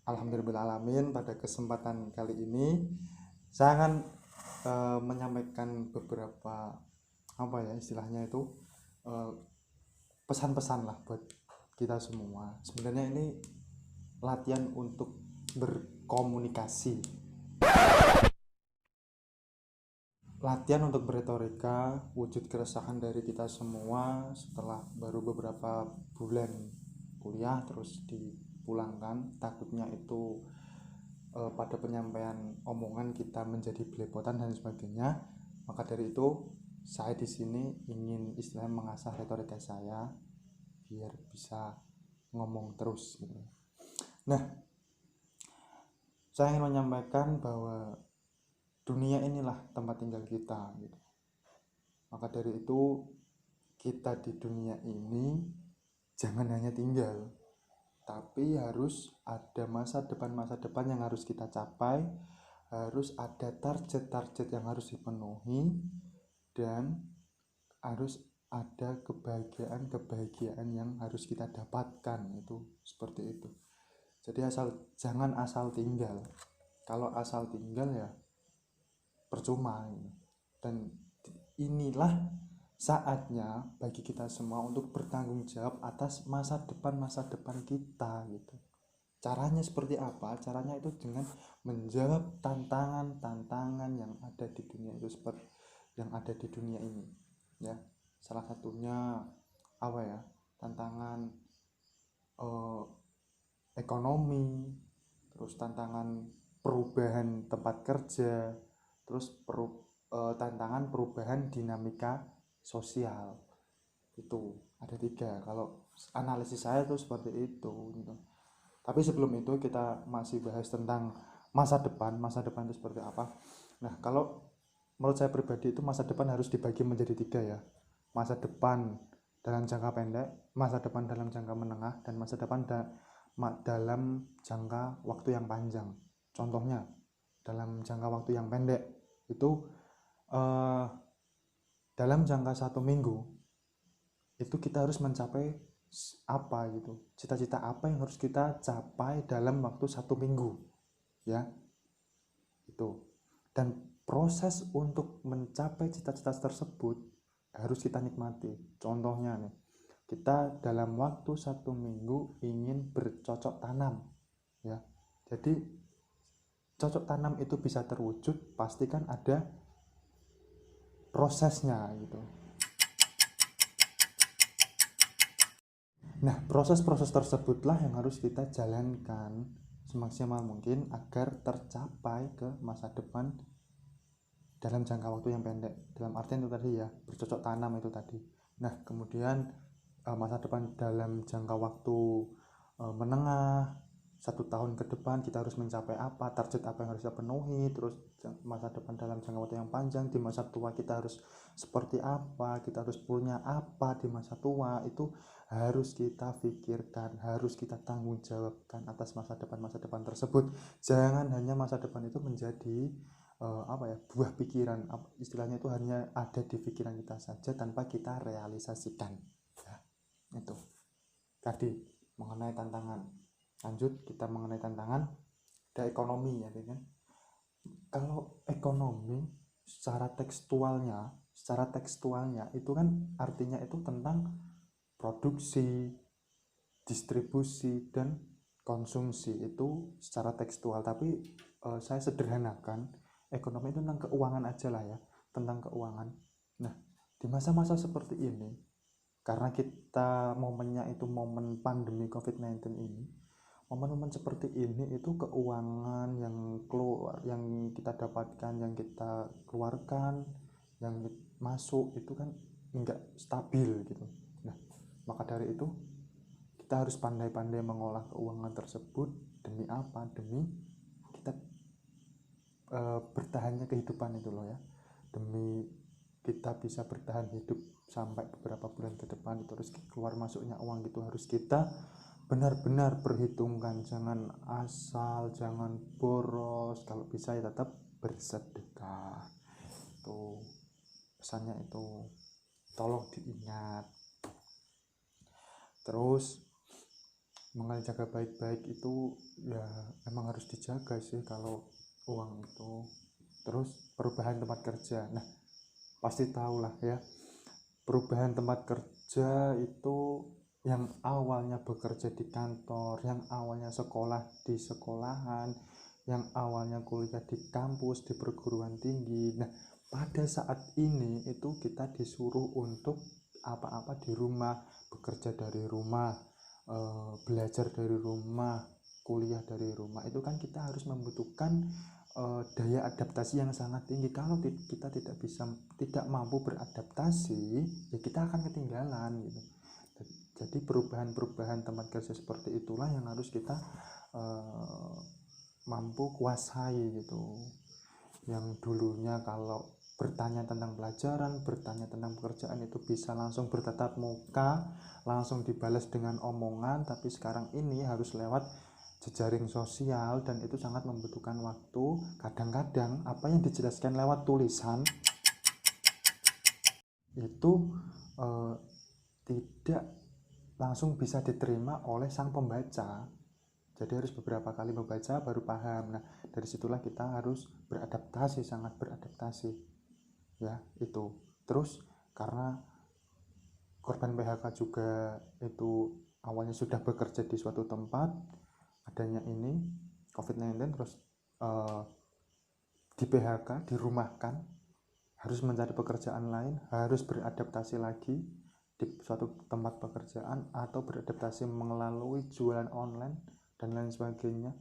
Alhamdulillahirrahmanirrahim, pada kesempatan kali ini saya akan menyampaikan beberapa istilahnya itu eh, pesan-pesan lah buat kita semua. Sebenarnya ini latihan untuk berkomunikasi, latihan untuk berretorika, wujud keresahan dari kita semua setelah baru beberapa bulan kuliah terus dipulangkan. Takutnya itu pada penyampaian omongan kita menjadi belepotan dan sebagainya. Maka dari itu saya di sini ingin istilahnya mengasah retorika saya biar bisa ngomong terus gitu. Nah, saya ingin menyampaikan bahwa dunia inilah tempat tinggal kita gitu. Maka dari itu kita di dunia ini jangan hanya tinggal, tapi harus ada masa depan yang harus kita capai, harus ada target-target yang harus dipenuhi, dan harus ada kebahagiaan yang harus kita dapatkan. Itu seperti itu. Jadi jangan asal tinggal. Kalau asal tinggal ya percuma gitu. Dan inilah saatnya bagi kita semua untuk bertanggung jawab atas masa depan kita gitu. Caranya seperti apa? Caranya itu dengan menjawab tantangan yang ada di dunia itu, seperti yang ada di dunia ini ya. Salah satunya tantangan eh, ekonomi, terus tantangan perubahan tempat kerja, terus tantangan perubahan dinamika sosial. Itu ada 3 kalau analisis saya tuh seperti itu gitu. Tapi sebelum itu kita masih bahas tentang masa depan itu seperti apa. Nah, kalau menurut saya pribadi itu masa depan harus dibagi menjadi 3 ya. Masa depan dalam jangka pendek, masa depan dalam jangka menengah, dan masa depan dalam jangka waktu yang panjang. Contohnya dalam jangka waktu yang pendek itu dalam jangka 1 minggu itu kita harus mencapai apa gitu, cita-cita apa yang harus kita capai dalam waktu 1 minggu ya itu. Dan proses untuk mencapai cita-cita tersebut harus kita nikmati. Contohnya nih, kita dalam waktu 1 minggu ingin bercocok tanam ya. Jadi cocok tanam itu bisa terwujud pastikan ada prosesnya gitu. Nah, proses-proses tersebutlah yang harus kita jalankan semaksimal mungkin agar tercapai ke masa depan dalam jangka waktu yang pendek. Dalam artian itu tadi ya, bercocok tanam itu tadi. Nah, kemudian masa depan dalam jangka waktu menengah, 1 tahun ke depan kita harus mencapai apa, target apa yang harus kita penuhi. Terus masa depan dalam jangka waktu yang panjang, di masa tua kita harus seperti apa, kita harus punya apa di masa tua. Itu harus kita pikirkan, harus kita tanggung jawabkan atas masa depan tersebut. Jangan hanya masa depan itu menjadi buah pikiran, istilahnya itu hanya ada di pikiran kita saja tanpa kita realisasikan ya. Itu tadi mengenai tantangan. Lanjut kita mengenai tantangan, ada ekonomi ya kan. Kalau ekonomi secara tekstualnya itu kan artinya itu tentang produksi, distribusi, dan konsumsi. Itu secara tekstual, tapi saya sederhanakan, ekonomi itu tentang keuangan aja lah ya, tentang keuangan. Nah, di masa-masa seperti ini, karena kita momennya itu momen pandemi COVID-19 ini, momen-momen seperti ini itu keuangan yang keluar, yang kita dapatkan, yang kita keluarkan, yang masuk itu kan enggak stabil gitu. Nah, maka dari itu kita harus pandai-pandai mengolah keuangan tersebut. Demi apa? Demi kita bertahannya kehidupan itu loh ya. Demi kita bisa bertahan hidup sampai beberapa bulan ke depan, terus keluar masuknya uang itu harus kita benar-benar perhitungkan. Jangan asal, jangan boros, kalau bisa ya tetap bersedekah. Itu pesannya, itu tolong diingat. Terus Makanya jaga baik-baik itu ya emang harus dijaga sih kalau uang itu. Terus perubahan tempat kerja, nah pasti tahu lah ya, perubahan tempat kerja itu yang awalnya bekerja di kantor, yang awalnya sekolah di sekolahan, yang awalnya kuliah di kampus, di perguruan tinggi. Nah, pada saat ini itu kita disuruh untuk apa-apa di rumah, bekerja dari rumah, belajar dari rumah, kuliah dari rumah. Itu kan kita harus membutuhkan daya adaptasi yang sangat tinggi. Kalau kita tidak mampu beradaptasi, ya kita akan ketinggalan gitu. Jadi perubahan-perubahan tempat kerja seperti itulah yang harus kita mampu kuasai gitu. Yang dulunya kalau bertanya tentang pelajaran, bertanya tentang pekerjaan itu bisa langsung bertatap muka, langsung dibalas dengan omongan, tapi sekarang ini harus lewat jejaring sosial dan itu sangat membutuhkan waktu. Kadang-kadang apa yang dijelaskan lewat tulisan itu tidak langsung bisa diterima oleh sang pembaca. Jadi harus beberapa kali membaca baru paham. Nah, dari situlah kita harus beradaptasi, sangat beradaptasi. Ya, itu. Terus karena korban PHK juga itu awalnya sudah bekerja di suatu tempat, adanya ini COVID-19 terus di PHK, dirumahkan, harus mencari pekerjaan lain, harus beradaptasi lagi di suatu tempat pekerjaan atau beradaptasi melalui jualan online dan lain sebagainya.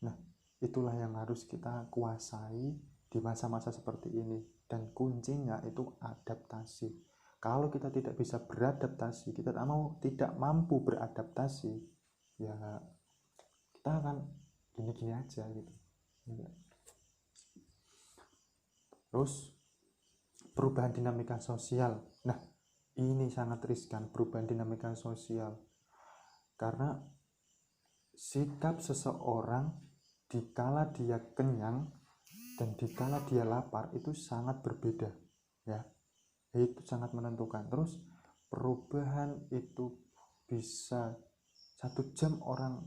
Nah, itulah yang harus kita kuasai di masa-masa seperti ini, dan kuncinya itu adaptasi. Kalau kita tidak bisa beradaptasi, kita tidak mampu beradaptasi, ya kita akan gini-gini aja gitu. Terus perubahan dinamika sosial. Nah, ini sangat riskan, perubahan dinamika sosial, karena sikap seseorang dikala dia kenyang dan dikala dia lapar itu sangat berbeda ya, itu sangat menentukan. Terus perubahan itu bisa 1 jam orang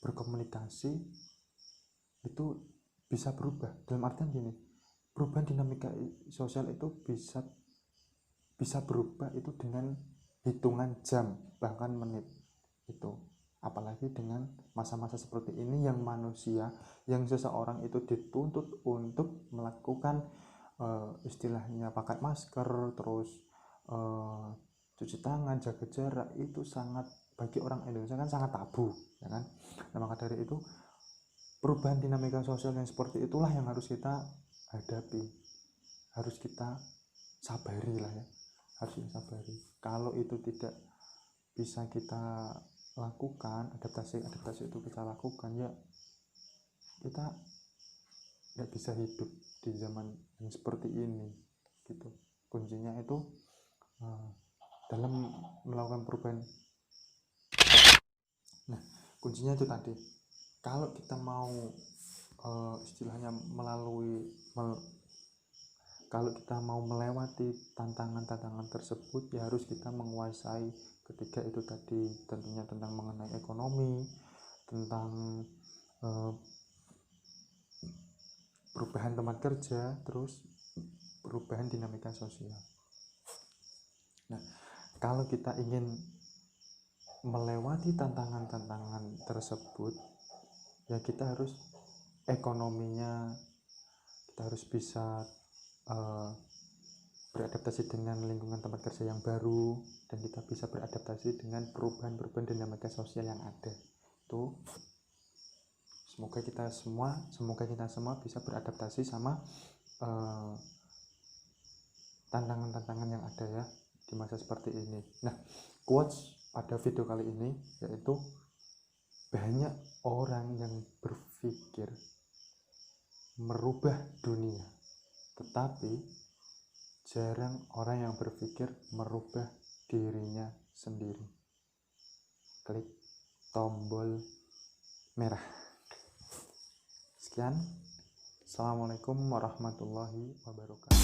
berkomunikasi itu bisa berubah. Dalam artian gini, perubahan dinamika sosial itu bisa berubah itu dengan hitungan jam bahkan menit itu. Apalagi dengan masa-masa seperti ini yang manusia, yang seseorang itu dituntut untuk melakukan istilahnya pakai masker, terus cuci tangan, jaga jarak, itu sangat, bagi orang Indonesia kan sangat tabu ya kan. Nah, maka dari itu perubahan dinamika sosial yang seperti itulah yang harus kita hadapi, harus kita sabari lah ya, harus kita sabari. Kalau itu tidak bisa kita lakukan, adaptasi itu kita lakukan, ya kita nggak bisa hidup di zaman yang seperti ini gitu. Kuncinya itu dalam melakukan perubahan. Nah, kuncinya itu tadi, kalau kita mau istilahnya kalau kita mau melewati tantangan-tantangan tersebut, ya harus kita menguasai ketiga itu tadi, tentunya tentang mengenai ekonomi, tentang perubahan tempat kerja, terus perubahan dinamika sosial. Nah, kalau kita ingin melewati tantangan-tantangan tersebut, ya kita harus ekonominya, kita harus bisa beradaptasi dengan lingkungan tempat kerja yang baru, dan kita bisa beradaptasi dengan perubahan dinamika sosial yang ada. Itu semoga kita semua bisa beradaptasi sama tantangan-tantangan yang ada ya di masa seperti ini. Nah, quotes pada video kali ini yaitu, banyak orang yang berpikir merubah dunia, tetapi jarang orang yang berpikir merubah dirinya sendiri. Klik tombol merah. Sekian. Assalamualaikum warahmatullahi wabarakatuh.